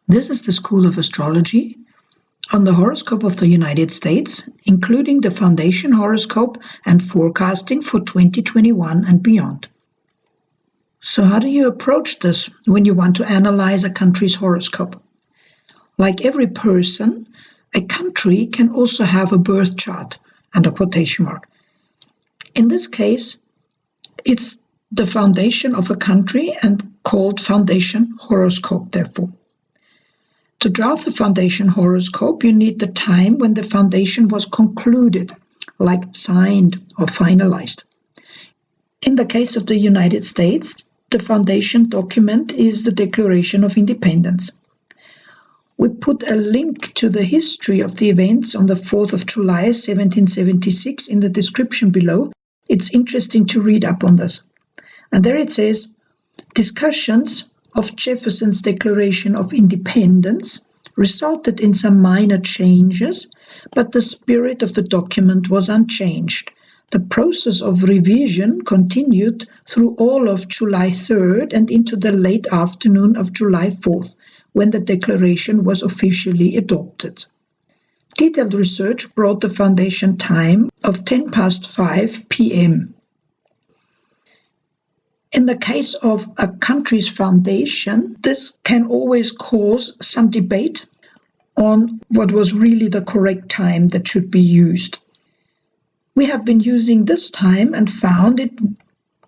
This is the School of Astrology on the horoscope of the United States, including the foundation horoscope and forecasting for 2021 and beyond. So how do you approach this when you want to analyze a country's horoscope? Like every person, a country can also have a birth chart under quotation mark. In this case, it's the foundation of a country and called foundation horoscope, therefore. To draft the foundation horoscope, you need the time when the foundation was concluded, like signed or finalized. In the case of the United States, the foundation document is the Declaration of Independence. We put a link to the history of the events on the 4th of July 1776 in the description below. It's interesting to read up on this. And there it says, discussions of Jefferson's Declaration of Independence resulted in some minor changes, but the spirit of the document was unchanged. The process of revision continued through all of July 3rd and into the late afternoon of July 4th, when the declaration was officially adopted. Detailed research brought the foundation time of 5 p.m. In the case of a country's foundation, this can always cause some debate on what was really the correct time that should be used. We have been using this time and found it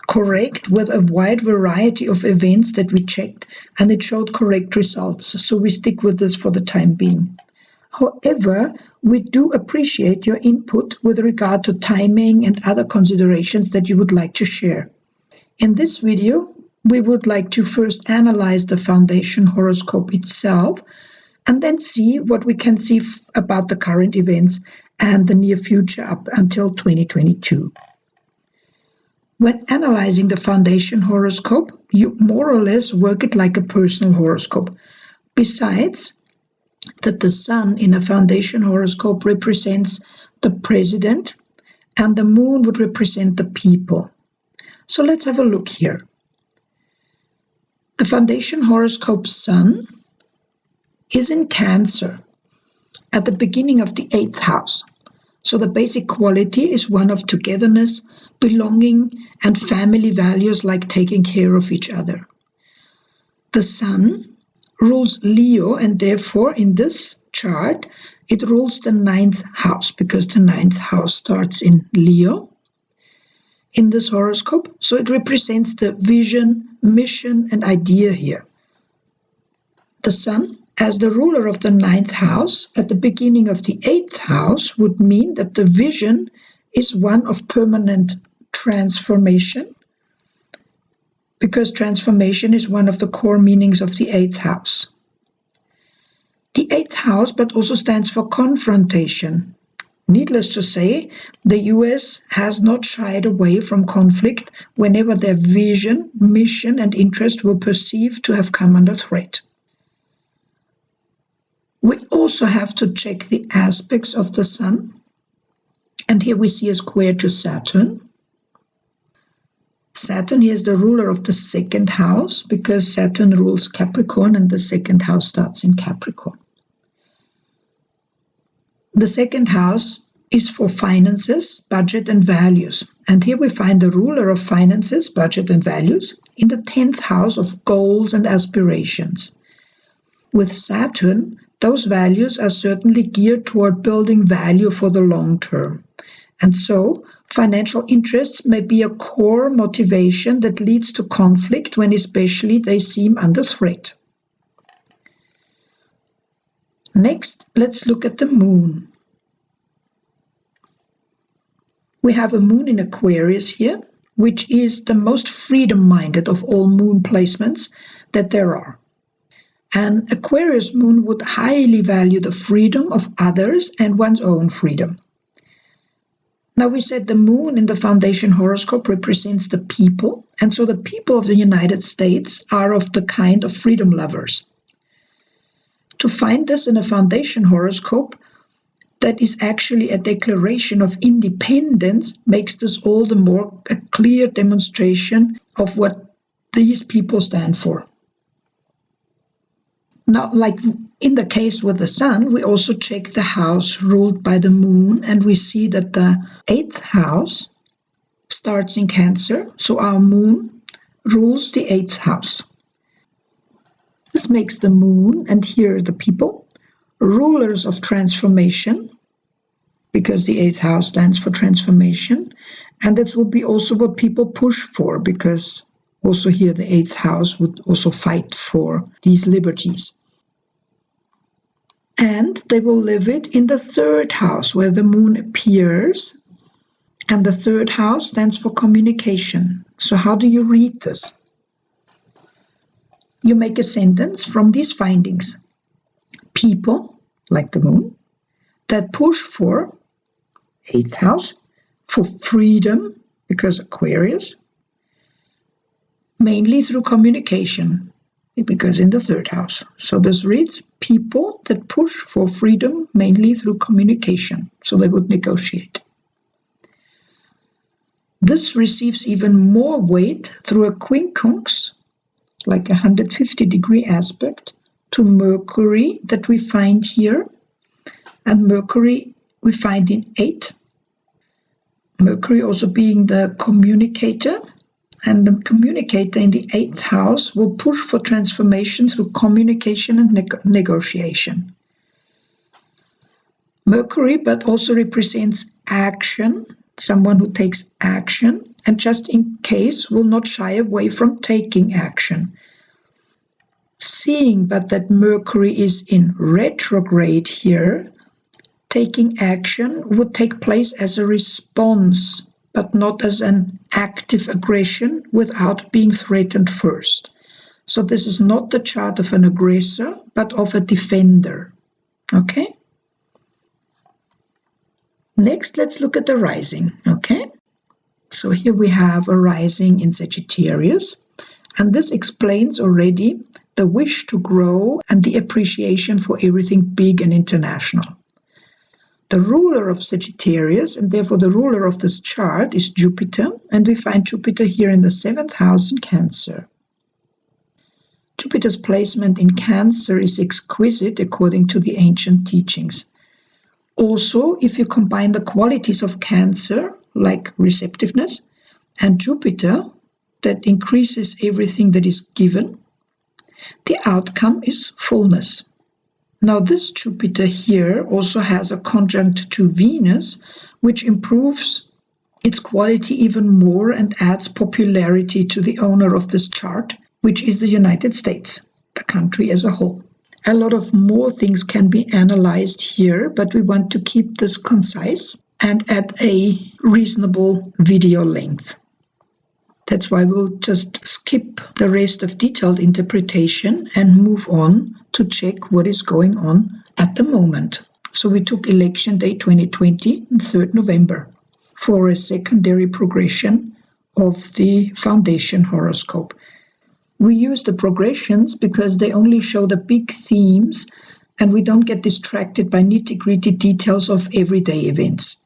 correct with a wide variety of events that we checked, and it showed correct results, so we stick with this for the time being. However, we do appreciate your input with regard to timing and other considerations that you would like to share. In this video, we would like to first analyze the foundation horoscope itself and then see what we can see about the current events and the near future up until 2022. When analyzing the foundation horoscope, you more or less work it like a personal horoscope. Besides that the sun in a foundation horoscope represents the president and the moon would represent the people. So let's have a look here. The foundation horoscope sun is in Cancer at the beginning of the 8th house. So the basic quality is one of togetherness, belonging, and family values like taking care of each other. The sun rules Leo, and therefore in this chart it rules the 9th house because the 9th house starts in Leo. In this horoscope, so it represents the vision, mission, and idea here. The sun, as the ruler of the 9th house, at the beginning of the 8th house, would mean that the vision is one of permanent transformation, because transformation is one of the core meanings of the 8th house. The 8th house, but also stands for confrontation. Needless to say, the US has not shied away from conflict whenever their vision, mission, and interest were perceived to have come under threat. We also have to check the aspects of the sun, and here we see a square to Saturn. Saturn here is the ruler of the 2nd house because Saturn rules Capricorn and the 2nd house starts in Capricorn. The 2nd house is for finances, budget, and values. And here we find the ruler of finances, budget, and values in the 10th house of goals and aspirations. With Saturn, those values are certainly geared toward building value for the long term. And so, financial interests may be a core motivation that leads to conflict when especially they seem under threat. Next, let's look at the moon. We have a moon in Aquarius here, which is the most freedom-minded of all moon placements that there are. An Aquarius moon would highly value the freedom of others and one's own freedom. Now we said the moon in the foundation horoscope represents the people, and so the people of the United States are of the kind of freedom lovers. To find this in a foundation horoscope that is actually a declaration of independence makes this all the more a clear demonstration of what these people stand for. Now, like in the case with the sun, we also check the house ruled by the moon, and we see that the 8th house starts in Cancer, so our moon rules the 8th house. This makes the moon, and here the people, rulers of transformation, because the 8th house stands for transformation, and that will be also what people push for, because also here the 8th house would also fight for these liberties. And they will live it in the 3rd house, where the moon appears, and the 3rd house stands for communication. So how do you read this? You make a sentence from these findings. People, like the moon, that push for 8th house, for freedom, because Aquarius, mainly through communication, because in the 3rd house. So this reads, people that push for freedom mainly through communication. So they would negotiate. This receives even more weight through a quincunx, like a 150-degree aspect, to Mercury that we find here. And Mercury we find in 8. Mercury also being the communicator. And the communicator in the 8th house will push for transformation through communication and negotiation. Mercury, but also represents action, someone who takes action, and just in case will not shy away from taking action. Seeing but that Mercury is in retrograde here, taking action would take place as a response, but not as an active aggression without being threatened first. So this is not the chart of an aggressor, but of a defender. Okay? Next, let's look at the rising. Okay? So here we have a rising in Sagittarius, and this explains already the wish to grow and the appreciation for everything big and international. The ruler of Sagittarius, and therefore the ruler of this chart, is Jupiter, and we find Jupiter here in the 7th house in Cancer. Jupiter's placement in Cancer is exquisite according to the ancient teachings. Also, if you combine the qualities of Cancer, like receptiveness, and Jupiter, that increases everything that is given, the outcome is fullness. Now this Jupiter here also has a conjunct to Venus, which improves its quality even more and adds popularity to the owner of this chart, which is the United States, the country as a whole. A lot of more things can be analyzed here, but we want to keep this concise and at a reasonable video length. That's why we'll just skip the rest of detailed interpretation and move on to check what is going on at the moment. So we took election day 2020, 3rd November, for a secondary progression of the foundation horoscope. We use the progressions because they only show the big themes and we don't get distracted by nitty-gritty details of everyday events.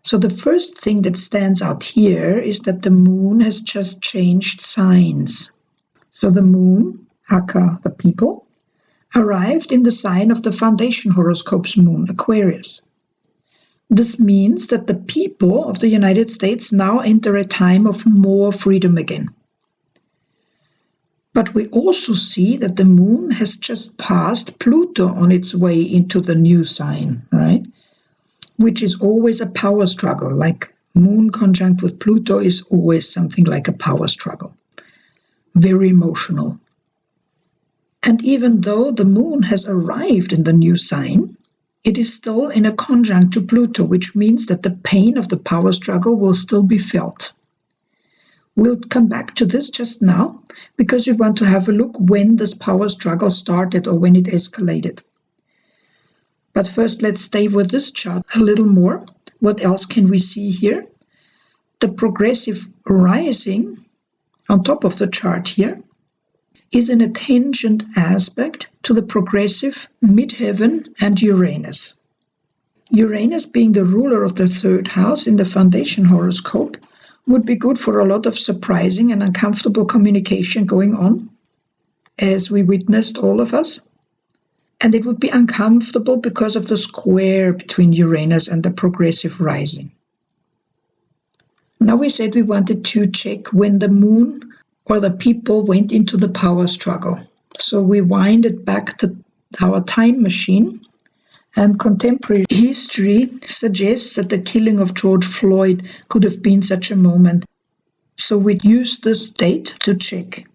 So the first thing that stands out here is that the moon has just changed signs. So the moon, aka the people, arrived in the sign of the foundation horoscope's moon, Aquarius. This means that the people of the United States now enter a time of more freedom again. But we also see that the moon has just passed Pluto on its way into the new sign, right? Which is always a power struggle, like moon conjunct with Pluto is always something like a power struggle. Very emotional. And even though the moon has arrived in the new sign, it is still in a conjunct to Pluto, which means that the pain of the power struggle will still be felt. We'll come back to this just now, because we want to have a look when this power struggle started or when it escalated. But first, let's stay with this chart a little more. What else can we see here? The progressive rising on top of the chart here is in a tangent aspect to the progressive midheaven and Uranus. Uranus, being the ruler of the 3rd house in the foundation horoscope, would be good for a lot of surprising and uncomfortable communication going on. as we witnessed, all of us. And it would be uncomfortable because of the square between Uranus and the progressive rising. Now we said we wanted to check when the moon or the people went into the power struggle. So we winded back our time machine, and contemporary history suggests that the killing of George Floyd could have been such a moment. So we used this date to check.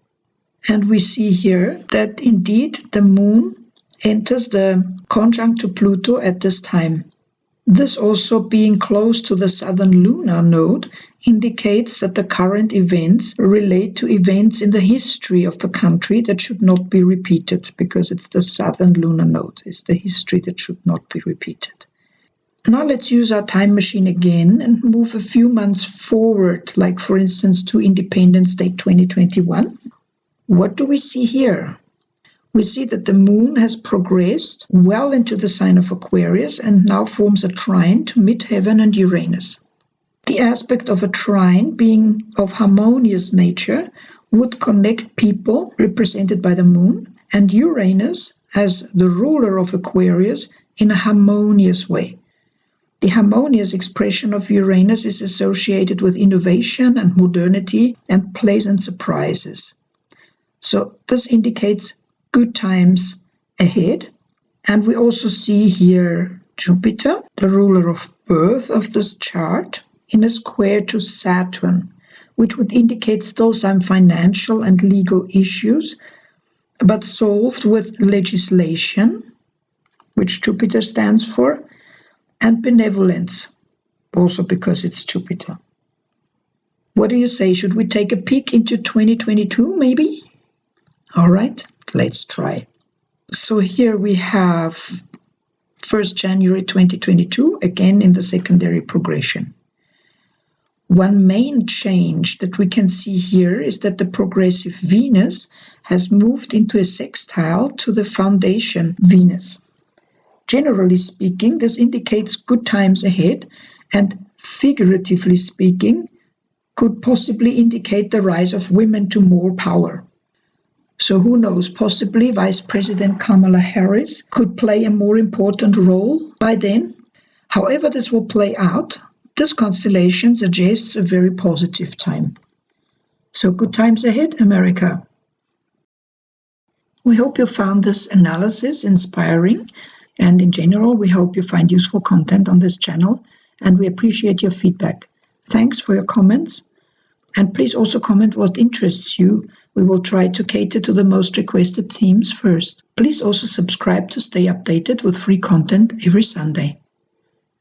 And we see here that indeed the moon enters the conjunct to Pluto at this time. This also being close to the southern lunar node indicates that the current events relate to events in the history of the country that should not be repeated, because it's the southern lunar node, it's the history that should not be repeated. Now let's use our time machine again and move a few months forward, like for instance to Independence Day 2021. What do we see here? We see that the moon has progressed well into the sign of Aquarius and now forms a trine to midheaven and Uranus. The aspect of a trine, being of harmonious nature, would connect people represented by the moon and Uranus as the ruler of Aquarius in a harmonious way. The harmonious expression of Uranus is associated with innovation and modernity and pleasant surprises. So this indicates good times ahead. And we also see here Jupiter, the ruler of birth of this chart, in a square to Saturn, which would indicate still some financial and legal issues, but solved with legislation, which Jupiter stands for, and benevolence, also because it's Jupiter. What do you say? Should we take a peek into 2022 maybe? All right. Let's try. So here we have 1st January 2022, again in the secondary progression. One main change that we can see here is that the progressive Venus has moved into a sextile to the foundation Venus. Generally speaking, this indicates good times ahead, and figuratively speaking, could possibly indicate the rise of women to more power. So who knows, possibly Vice President Kamala Harris could play a more important role by then. However this will play out, this constellation suggests a very positive time. So good times ahead, America. We hope you found this analysis inspiring, and in general, we hope you find useful content on this channel, and we appreciate your feedback. Thanks for your comments. And please also comment what interests you. We will try to cater to the most requested themes first. Please also subscribe to stay updated with free content every Sunday.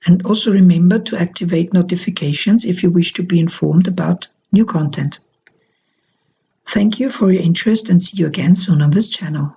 And also remember to activate notifications if you wish to be informed about new content. Thank you for your interest and see you again soon on this channel.